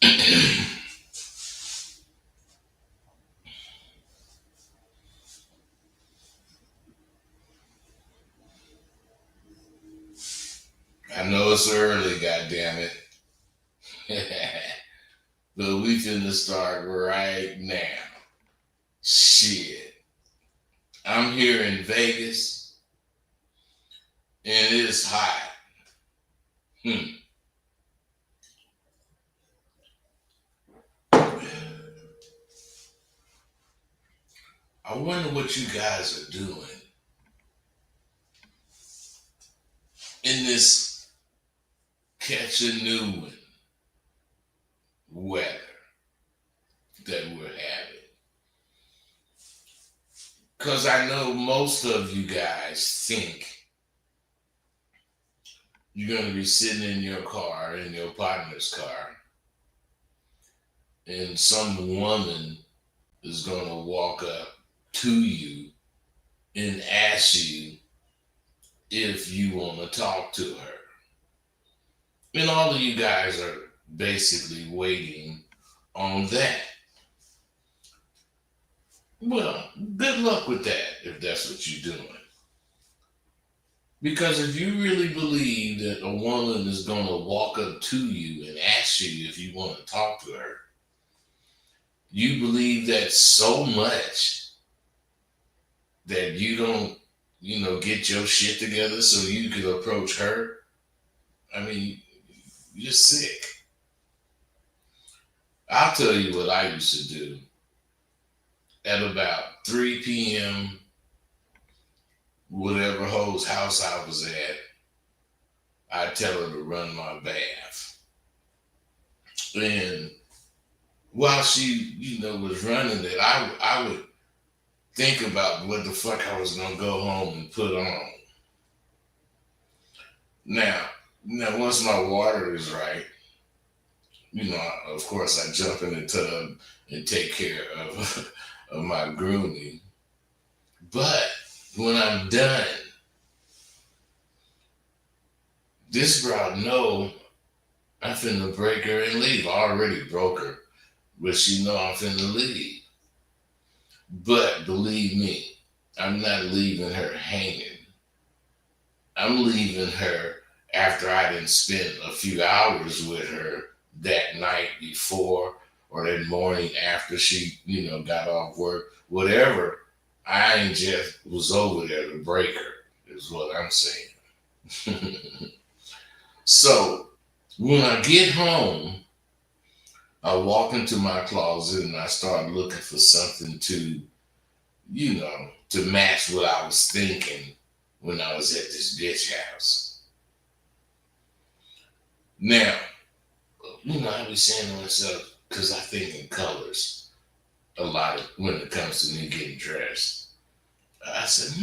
I know it's early, goddammit. But we finna start right now. Shit. I'm here in Vegas and it's hot. Hmm. I wonder what you guys are doing in this catch a new one weather that we're having. Because I know most of you guys think you're going to be sitting in your car, in your partner's car, and some woman is going to walk up to you and ask you if you want to talk to her. And all of you guys are basically waiting on that. Well, good luck with that if that's what you're doing. Because if you really believe that a woman is going to walk up to you and ask you if you want to talk to her, you believe that so much that you don't, get your shit together so you can approach her. I mean, you're sick. I'll tell you what I used to do. At about 3 p.m., whatever hoe's house I was at, I'd tell her to run my bath. And while she, was running it, I would think about what the fuck I was gonna go home and put on. Now, once my water is right, of course, I jump in the tub and take care of of my grooming. But when I'm done, this brought no, I'm finna break her and leave. I already broke her, but she know I'm finna leave. But believe me, I'm not leaving her hanging. I'm leaving her after I didn't spend a few hours with her that night before or that morning after she, got off work, whatever. I ain't just was over there to break her, is what I'm saying. So when I get home, I walk into my closet and I start looking for something to match what I was thinking when I was at this bitch house. Now, I be saying to myself, because I think in colors a lot of when it comes to me getting dressed. I said,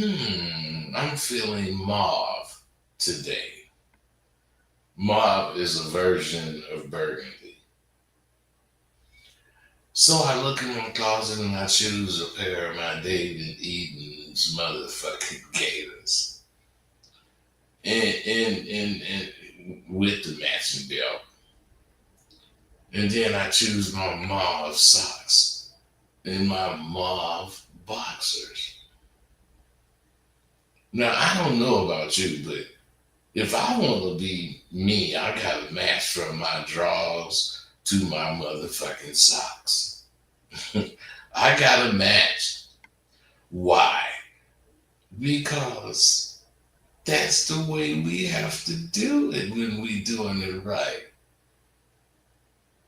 I'm feeling mauve today. Mauve is a version of burgundy. So I look in my closet and I choose a pair of my David Eden's motherfucking gators. And with the matching belt. And then I choose my mauve socks and my mauve boxers. Now, I don't know about you, but if I want to be me, I got to match from my drawers to my motherfucking socks. I got to match. Why? Because that's the way we have to do it when we doing it right.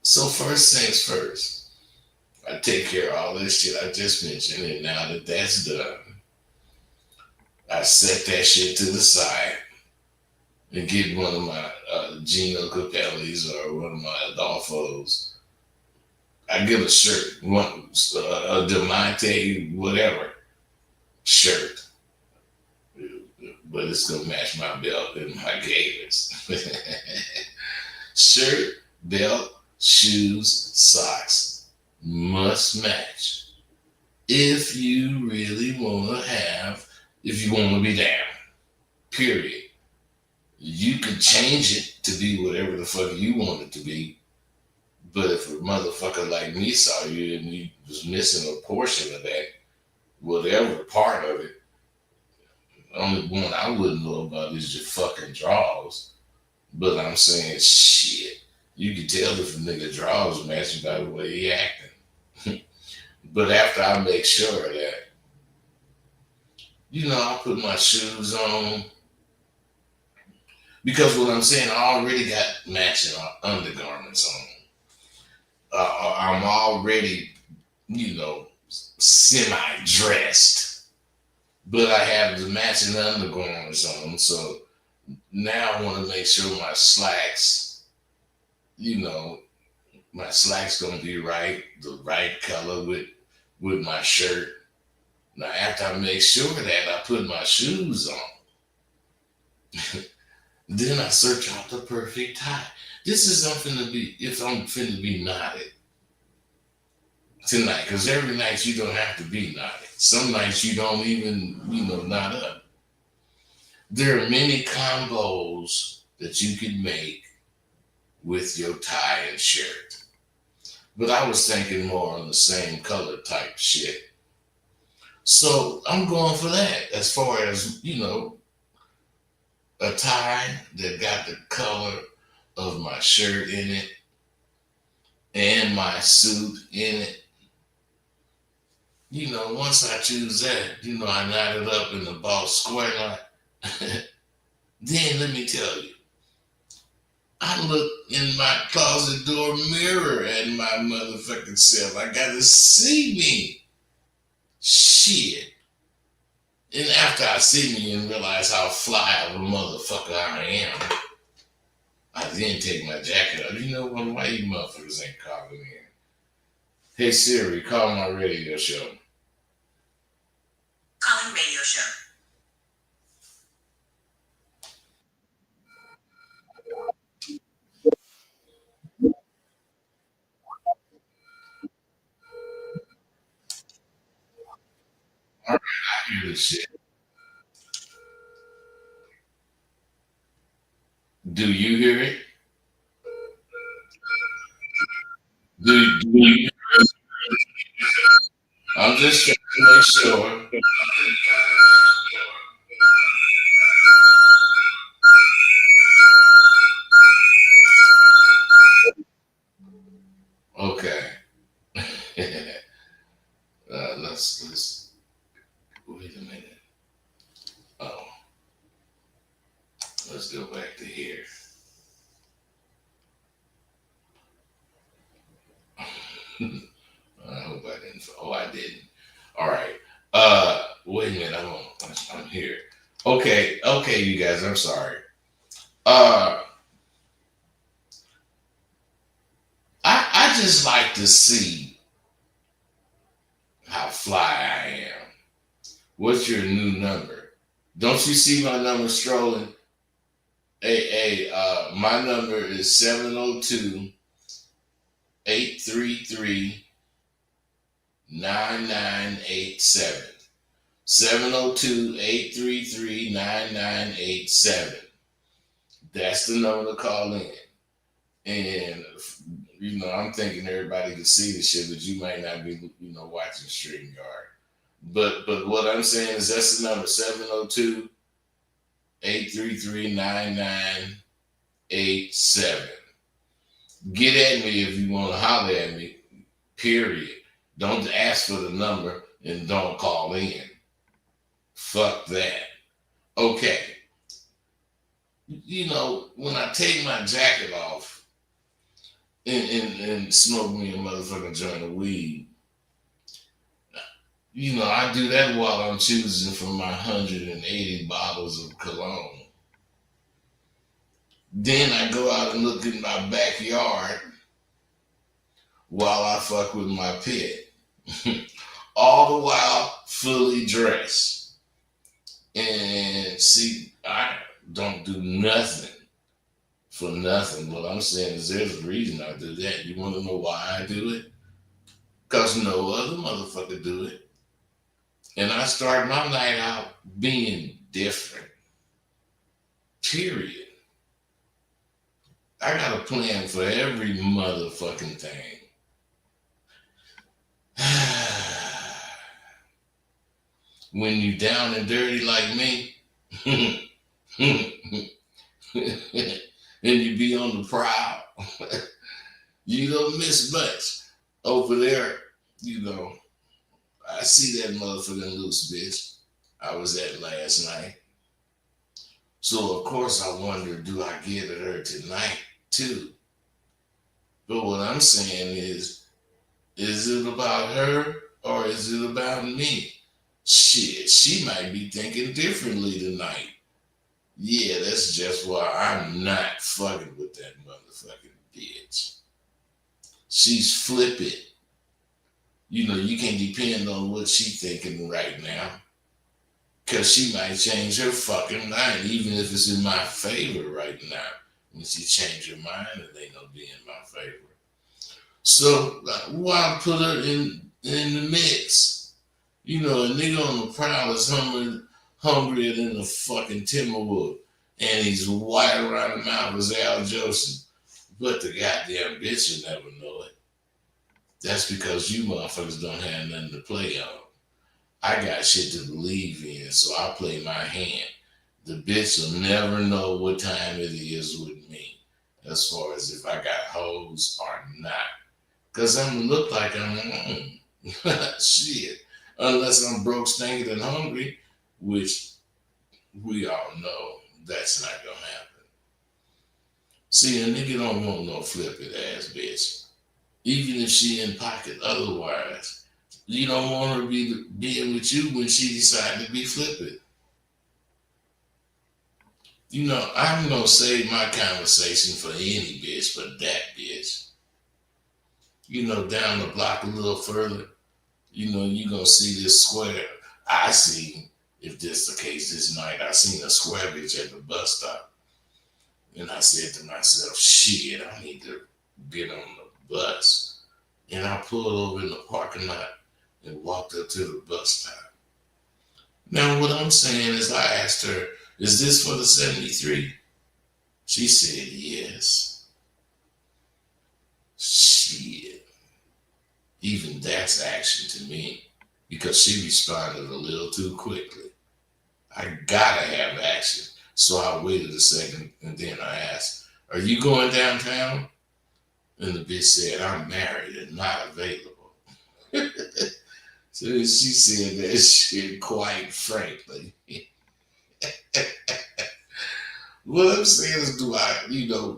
So first things first, I take care of all this shit I just mentioned, and now that that's done, I set that shit to the side and get one of my Gino Capellis or one of my Adolfo's. I get a shirt, one a Demonte, whatever shirt, but it's gonna match my belt and my gators. Shirt, belt, shoes, socks must match. If you really want to if you want to be down, period. You can change it to be whatever the fuck you want it to be, But if a motherfucker like me saw you and you was missing a portion of that, whatever part of it, only one I wouldn't know about is your fucking drawers. But I'm saying shit. You can tell if a nigga drawers matching by the way he acting. But after I make sure of that, I put my shoes on because what I'm saying, I already got matching undergarments on. I'm already, semi dressed, but I have the matching undergarments on. So now I want to make sure you know, my slacks gonna be right, the right color with my shirt. Now after I make sure that I put my shoes on, then I search out the perfect tie. This is something to be if I'm finna be knotted tonight, because every night you don't have to be knotted. Some nights you don't even, knot up. There are many combos that you can make with your tie and shirt. But I was thinking more on the same color type shit. So I'm going for that as far as, a tie that got the color of my shirt in it and my suit in it. Once I choose that, I knot it up in the boss square knot. Then let me tell you, I look in my closet door mirror at my motherfucking self. I gotta see me. Shit. And after I see me and realize how fly of a motherfucker I am, I then take my jacket off. You know what? Why you motherfuckers ain't calling me in? Hey Siri, call my radio show. Calling radio show. All right, I hear this shit. Do you hear it? Do you? I'm just trying to make sure. Okay. Let's wait a minute. Oh, let's go back to here. I hope I didn't. Oh, I didn't. All right. Wait a minute. I'm here. Okay, you guys. I'm sorry. Uh, I just like to see how fly I am. What's your new number? Don't you see my number strolling? My number is 702-833-9987. 702-833-9987. That's the number to call in. And I'm thinking everybody can see the shit, but you might not be, watching StreamYard. But what I'm saying is that's the number 702-833-9987. Get at me if you want to holler at me. Period. Don't ask for the number and don't call in. Fuck that. Okay. When I take my jacket off and smoke me a motherfucking joint of weed, I do that while I'm choosing from my 180 bottles of cologne. Then I go out and look in my backyard while I fuck with my pet. All the while fully dressed. And see, I don't do nothing for nothing. What I'm saying is there's a reason I do that. You want to know why I do it? Because no other motherfucker do it. And I start my night out being different. Period. I got a plan for every motherfucking thing. When you down and dirty like me, and you be on the prowl, you don't miss much. Over there, you know, I see that motherfucking loose bitch I was at last night. So of course I wonder, do I get at her tonight too? But what I'm saying is it about her or is it about me? Shit, she might be thinking differently tonight. Yeah, that's just why I'm not fucking with that motherfucking bitch. She's flippant. You know, you can depend on what she thinking right now. Cause she might change her fucking mind, even if it's in my favor right now. When she change her mind, it ain't gonna be in my favor. So why put her in the mix? You know, a nigga on the prowl is hungrier than a fucking timberwood, and he's wide around the mouth as Al Joseph. But the goddamn bitch will never know it. That's because you motherfuckers don't have nothing to play on. I got shit to believe in, so I play my hand. The bitch will never know what time it is with me, as far as if I got hoes or not. Because I'm gonna look like I'm alone. Shit. Unless I'm broke, stinking, and hungry, which we all know that's not gonna happen. See, a nigga don't want no flippant ass bitch. Even if she in pocket otherwise. You don't want her to be being with you when she decides to be flippant. You know, I'm gonna save my conversation for any bitch but that bitch. You know, down the block a little further, you know, you gonna see this square. I see, if this the case this night, I seen a square bitch at the bus stop. And I said to myself, shit, I need to get on the bus. And I pulled over in the parking lot and walked up to the bus stop. Now, what I'm saying is, I asked her, is this for the 73? She said, yes. Shit. Even that's action to me because she responded a little too quickly. I gotta have action. So I waited a second and then I asked, are you going downtown? And the bitch said, I'm married and not available. So she said that shit quite frankly. What I'm saying is, do I,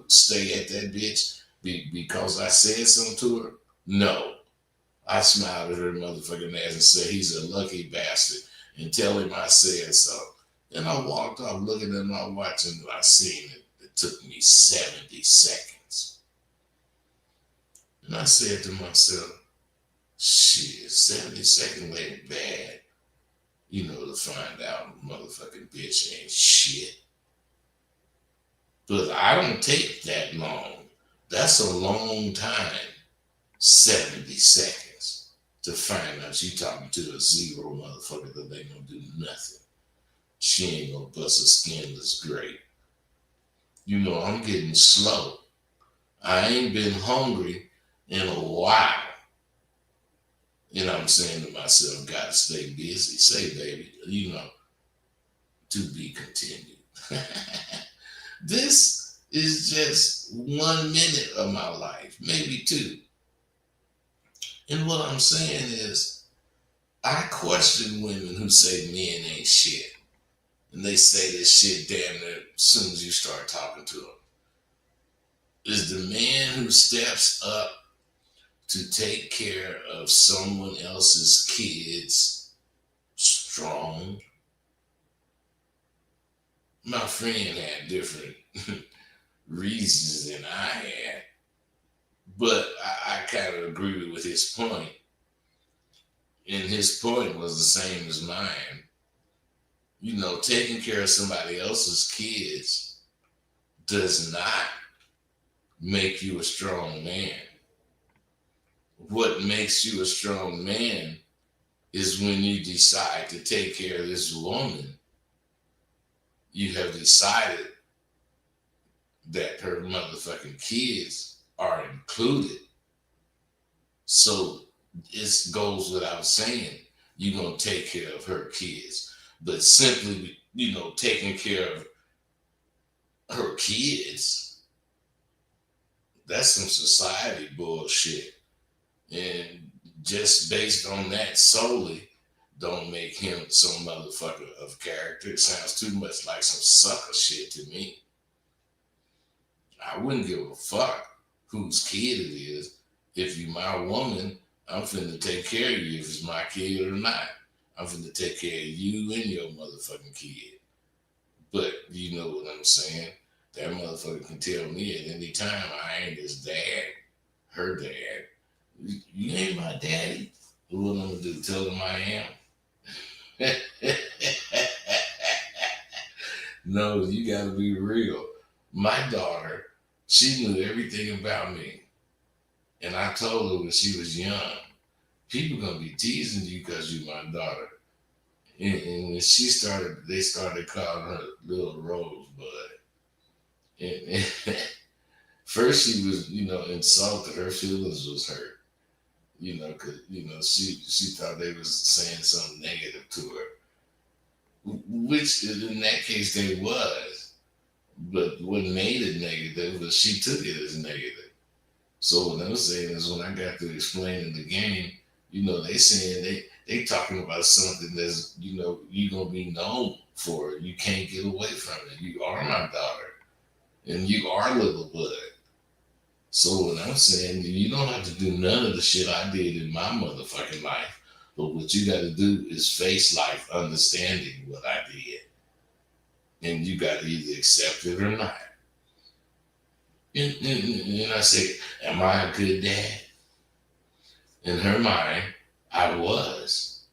stay at that bitch because I said something to her? No. I smiled at her motherfucking ass and said, he's a lucky bastard, and tell him I said so. And I walked off looking at my watch and I seen it. It took me 70 seconds. And I said to myself, shit, 70 seconds ain't bad. To find out motherfucking bitch ain't shit. But I don't take that long. That's a long time. 70 seconds to find out you talking to a zero motherfucker that ain't gonna do nothing. She ain't gonna bust her skinless great. I'm getting slow. I ain't been hungry in a while. I'm saying to myself, gotta stay busy. Say, baby, to be continued. This is just 1 minute of my life, maybe two. And what I'm saying is, I question women who say men ain't shit. And they say this shit damn near as soon as you start talking to them. Is the man who steps up to take care of someone else's kids strong? My friend had different reasons than I had. But I kind of agree with his point. And his point was the same as mine. Taking care of somebody else's kids does not make you a strong man. What makes you a strong man is when you decide to take care of this woman. You have decided that her motherfucking kids are included. So it goes without saying you're gonna take care of her kids. But simply, taking care of her kids, that's some society bullshit. And just based on that solely, don't make him some motherfucker of character. It sounds too much like some sucker shit to me. I wouldn't give a fuck whose kid it is. If you my woman, I'm finna take care of you if it's my kid or not. I'm finna take care of you and your motherfucking kid. But you know what I'm saying? That motherfucker can tell me at any time I ain't his dad, her dad. You ain't my daddy. What I'm gonna do? Tell him I am? No, you gotta be real. My daughter, she knew everything about me. And I told her when she was young, people gonna be teasing you because you my daughter. And when she started, they started calling her little Rosebud. And first she was, insulted. Her feelings was hurt, because she thought they was saying something negative to her, which in that case they was. But what made it negative was she took it as negative. So what I'm saying is when I got to explaining the game, they saying they talking about something that's, you gonna be known for. You can't get away from it. You are my daughter. And you are little bud. So what I'm saying, you don't have to do none of the shit I did in my motherfucking life. But what you gotta do is face life understanding what I did. And you gotta either accept it or not. And I say, am I a good dad? In her mind, I was.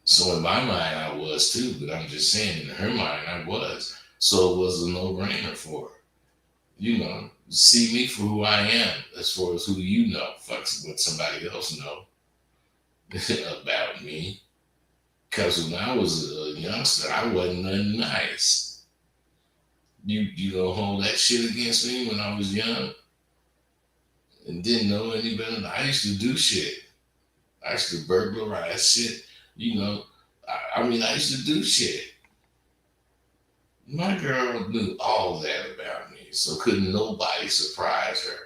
So in my mind, I was too. But I'm just saying, in her mind, I was. So it was a no-brainer for her. See me for who I am, as far as who you know. Fuck what somebody else know about me. Because when I was a youngster, I wasn't nothing nice. You gonna hold that shit against me when I was young and didn't know any better? I used to do shit. I used to burglarize shit. I I used to do shit. My girl knew all that about me, so couldn't nobody surprise her.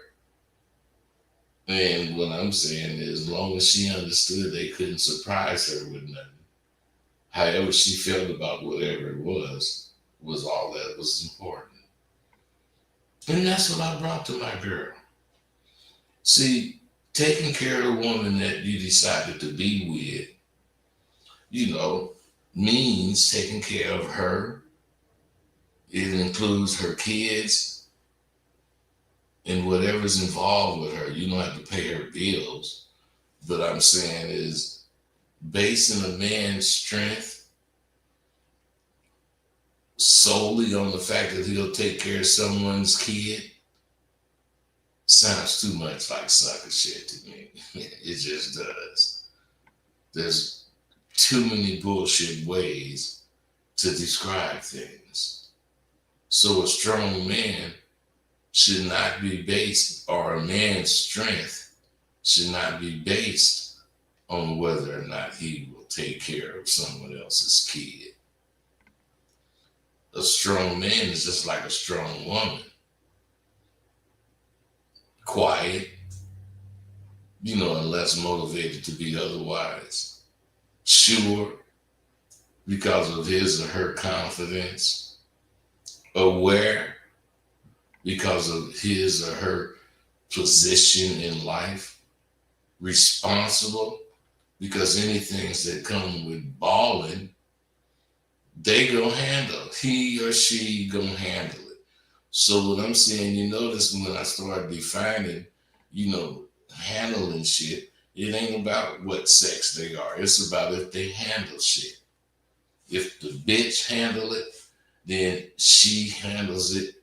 And what I'm saying is, as long as she understood they couldn't surprise her with nothing, however she felt about whatever it was all that was important. And that's what I brought to my girl. See, taking care of the woman that you decided to be with, means taking care of her. It includes her kids and whatever's involved with her. You don't have to pay her bills. But I'm saying is basing a man's strength solely on the fact that he'll take care of someone's kid sounds too much like sucker shit to me. It just does. There's too many bullshit ways to describe things. So a strong man should not be based, or a man's strength should not be based on whether or not he will take care of someone else's kid. A strong man is just like a strong woman. Quiet, unless motivated to be otherwise. Sure, because of his or her confidence. Aware, because of his or her position in life. Responsible, because anything that come with balling, they gonna handle. He or she gonna handle it. So what I'm saying, you notice when I start defining, handling shit, it ain't about what sex they are. It's about if they handle shit. If the bitch handle it, then she handles it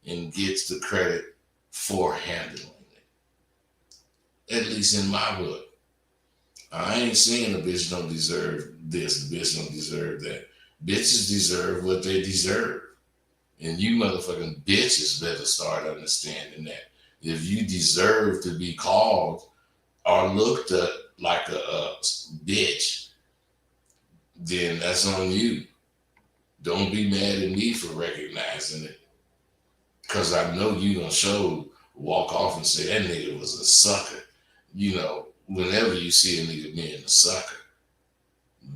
and gets the credit for handling it. At least in my book. I ain't saying a bitch don't deserve this, a bitch don't deserve that. Bitches deserve what they deserve. And you motherfucking bitches better start understanding that. If you deserve to be called or looked at like a bitch, then that's on you. Don't be mad at me for recognizing it. Cause I know you gonna walk off and say that nigga was a sucker. Whenever you see a nigga being a sucker,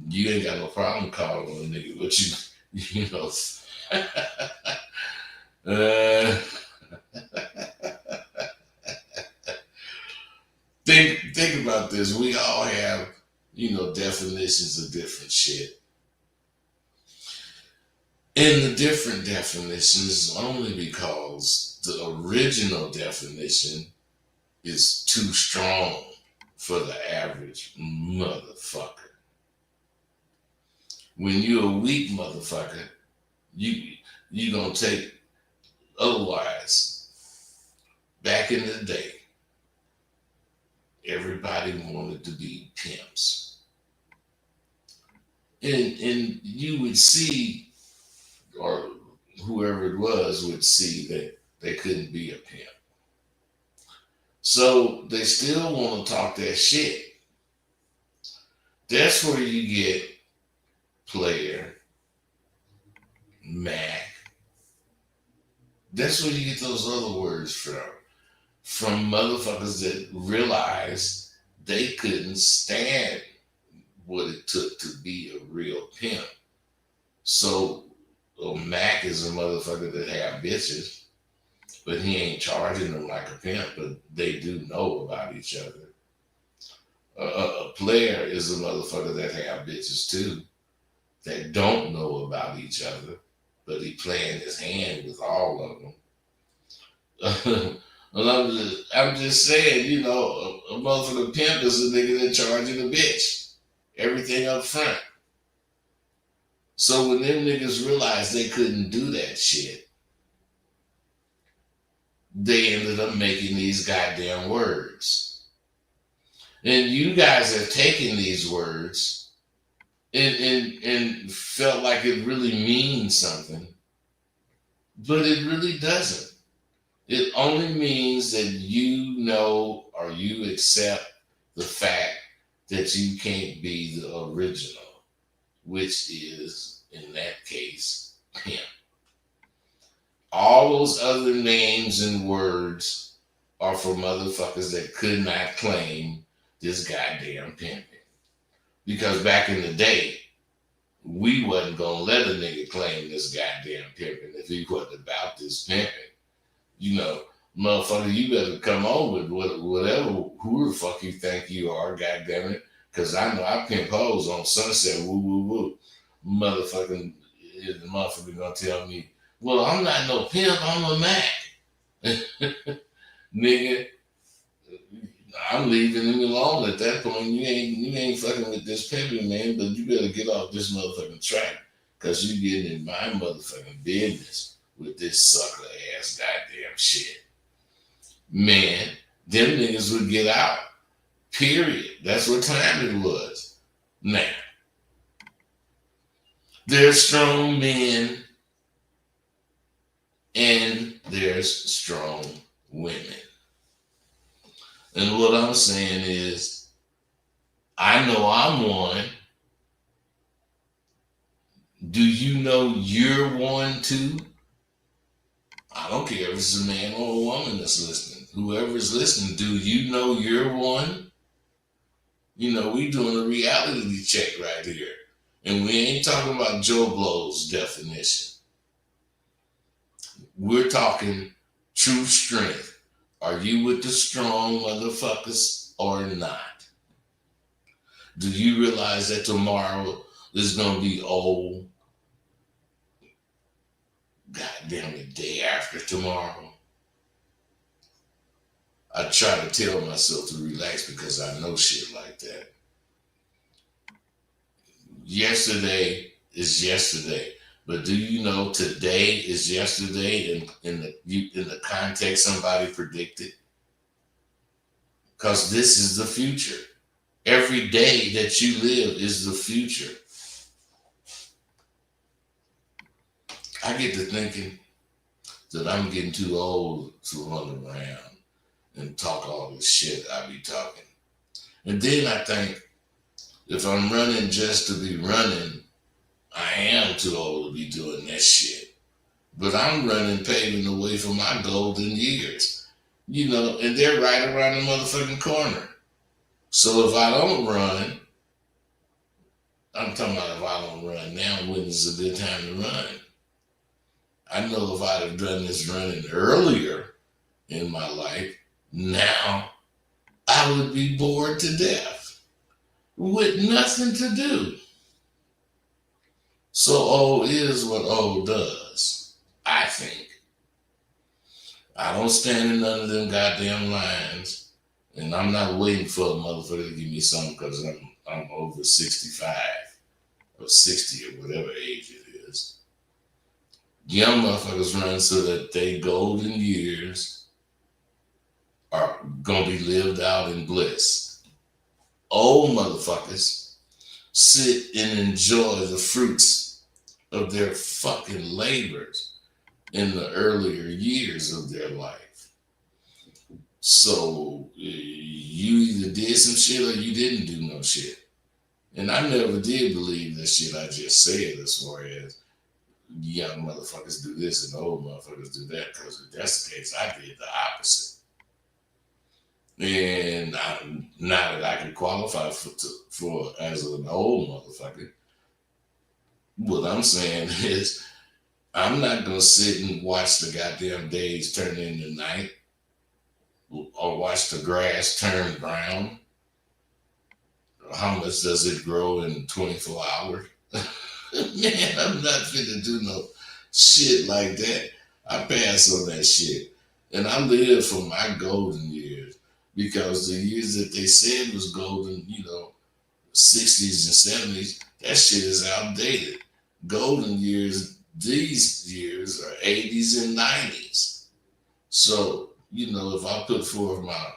you ain't got no problem calling a nigga, but you know, uh, think about this. We all have, definitions of different shit. And the different definitions only because the original definition is too strong for the average motherfucker. When you're a weak motherfucker, you gonna take otherwise. Back in the day, everybody wanted to be pimps. And you would see, or whoever it was would see that they couldn't be a pimp. So they still want to talk that shit. That's where you get player, Mac. That's where you get those other words from. From motherfuckers that realized they couldn't stand what it took to be a real pimp. So Mac is a motherfucker that have bitches, but he ain't charging them like a pimp, but they do know about each other. A player is a motherfucker that have bitches too, that don't know about each other, but he playing his hand with all of them. And I'm just saying, a motherfucker pimp is a nigga that charging a bitch. Everything up front. So when them niggas realized they couldn't do that shit, they ended up making these goddamn words. And you guys have taken these words and felt like it really means something. But it really doesn't. It only means that you know or you accept the fact that you can't be the original, which is, in that case, pimp. All those other names and words are for motherfuckers that could not claim this goddamn pimping. Because back in the day, we wasn't gonna let a nigga claim this goddamn pimping if he wasn't about this pimping. Motherfucker, you better come on with whatever, who the fuck you think you are, goddamn it. Cause I know I pimp hoes on Sunset, woo woo woo. The motherfucker gonna tell me, well, I'm not no pimp, I'm a Mac. Nigga, I'm leaving him alone at that point. You ain't fucking with this pimping, man, but you better get off this motherfucking track. Cause you getting in my motherfucking business with this sucker ass goddamn shit. Man, them niggas would get out. Period. That's what time it was. Now, there's strong men and there's strong women. And what I'm saying is, I know I'm one. Do you know you're one too? I don't care if it's a man or a woman that's listening. Whoever's listening, do you know you're one? We doing a reality check right here. And we ain't talking about Joe Blow's definition. We're talking true strength. Are you with the strong motherfuckers or not? Do you realize that tomorrow is going to be old? Goddamn the day after tomorrow. I try to tell myself to relax because I know shit like that. Yesterday is yesterday. But do you know today is yesterday in the context somebody predicted? Because this is the future. Every day that you live is the future. I get to thinking, that I'm getting too old to run around and talk all this shit I be talking. And then I think if I'm running just to be running, I am too old to be doing that shit. But I'm running, paving the way for my golden years. And they're right around the motherfucking corner. So if I don't run, I'm talking about if I don't run now, when is a good time to run? I know if I'd have done this running earlier in my life, now I would be bored to death with nothing to do. So old is what old does, I think. I don't stand in none of them goddamn lines, and I'm not waiting for a motherfucker to give me something because I'm over 65 or 60 or whatever age it is. Young motherfuckers run so that they golden years are gonna be lived out in bliss. Old motherfuckers sit and enjoy the fruits of their fucking labors in the earlier years of their life. So you either did some shit or you didn't do no shit. And I never did believe that shit I just said as far as young motherfuckers do this and old motherfuckers do that, because if that's the case, I did the opposite. And now that I can qualify for as an old motherfucker, what I'm saying is I'm not gonna sit and watch the goddamn days turn into night or watch the grass turn brown. How much does it grow in 24 hours? Man, I'm not finna do no shit like that. I pass on that shit. And I live for my golden years, because the years that they said was golden, 60s and 70s, that shit is outdated. Golden years, these years are 80s and 90s. So, if I put forth my,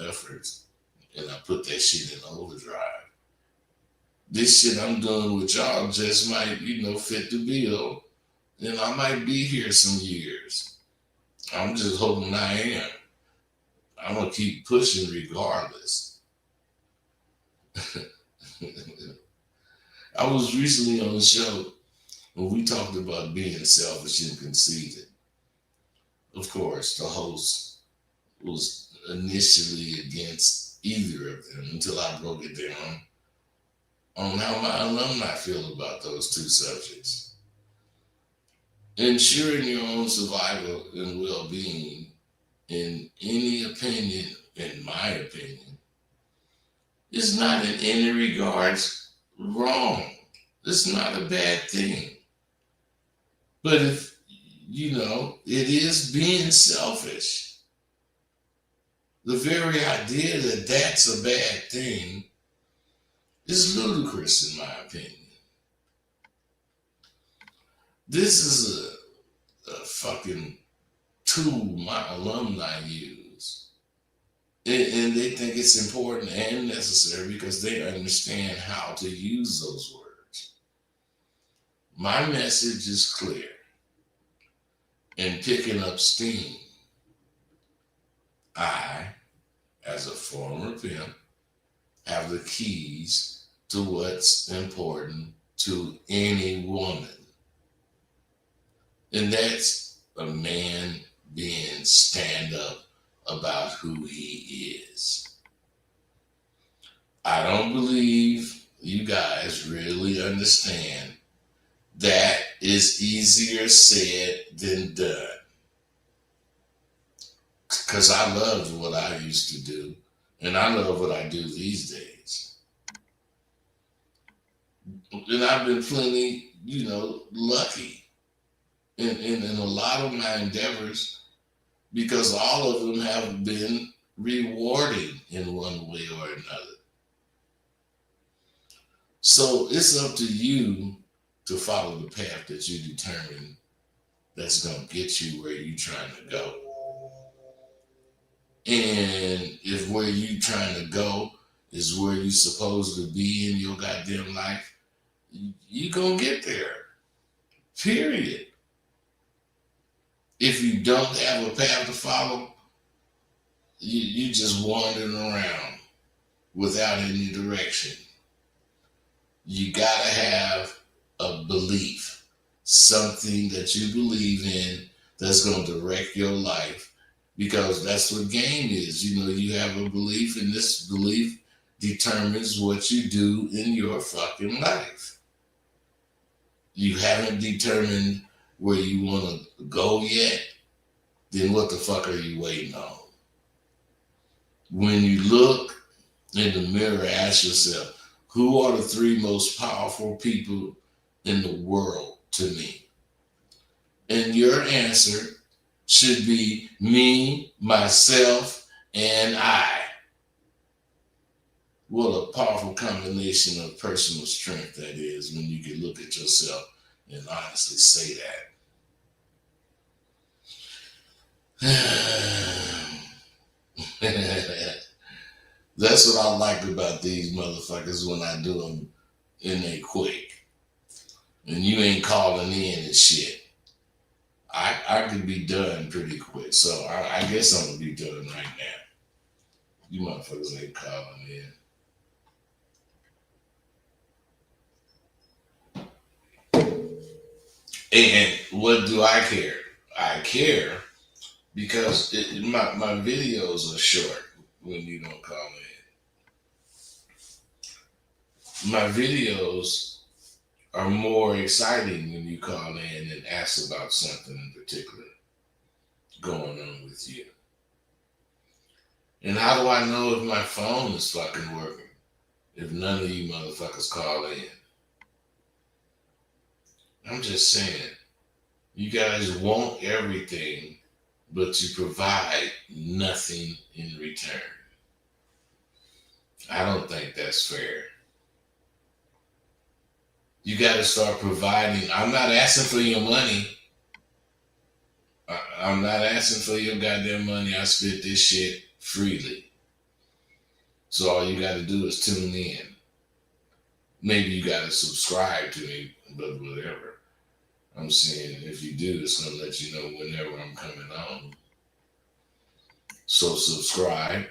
efforts and I put that shit in overdrive, this shit I'm doing with y'all just might, fit the bill. And I might be here some years. I'm just hoping I am. I'm going to keep pushing regardless. I was recently on the show when we talked about being selfish and conceited. Of course, the host was initially against either of them until I broke it down on how my alumni feel about those two subjects. Ensuring your own survival and well-being, in any opinion, in my opinion, is not in any regards wrong. It's not a bad thing. But if, it is being selfish. The very idea that that's a bad thing is ludicrous in my opinion. This is a fucking tool my alumni use. And they think it's important and necessary because they understand how to use those words. My message is clear. In picking up steam, I, as a former pimp, have the keys to what's important to any woman. And that's a man being stand up about who he is. I don't believe you guys really understand that is easier said than done. Because I loved what I used to do, and I love what I do these days. And I've been plenty, lucky in a lot of my endeavors, because all of them have been rewarding in one way or another. So it's up to you to follow the path that you determine that's going to get you where you're trying to go. And if where you're trying to go is where you're supposed to be in your goddamn life, you're going to get there. Period. If you don't have a path to follow, you just wandering around without any direction. You gotta have a belief, something that you believe in that's gonna direct your life, because that's what game is. You know, you have a belief, and this belief determines what you do in your fucking life. You haven't determined where you want to go yet, then what the fuck are you waiting on? When you look in the mirror, ask yourself, who are the three most powerful people in the world to me? And your answer should be me, myself, and I. What a powerful combination of personal strength that is when you can look at yourself and honestly say that. That's what I like about these motherfuckers when I do them and they quick. And you ain't calling in and shit. I could be done pretty quick. So I guess I'm going to be done right now. You motherfuckers ain't calling in. And what do I care? I care because my videos are short when you don't call in. My videos are more exciting when you call in and ask about something in particular going on with you. And how do I know if my phone is fucking working if none of you motherfuckers call in? I'm just saying, you guys want everything, but you provide nothing in return. I don't think that's fair. You got to start providing. I'm not asking for your money. I'm not asking for your goddamn money. I spit this shit freely. So all you got to do is tune in. Maybe you got to subscribe to me, but whatever. I'm saying if you do, it's going to let you know whenever I'm coming on. So subscribe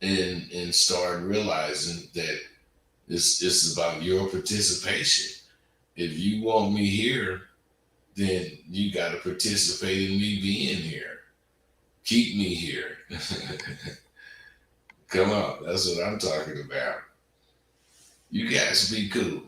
and start realizing that it's about your participation. If you want me here, then you got to participate in me being here. Keep me here. Come on, that's what I'm talking about. You guys be cool.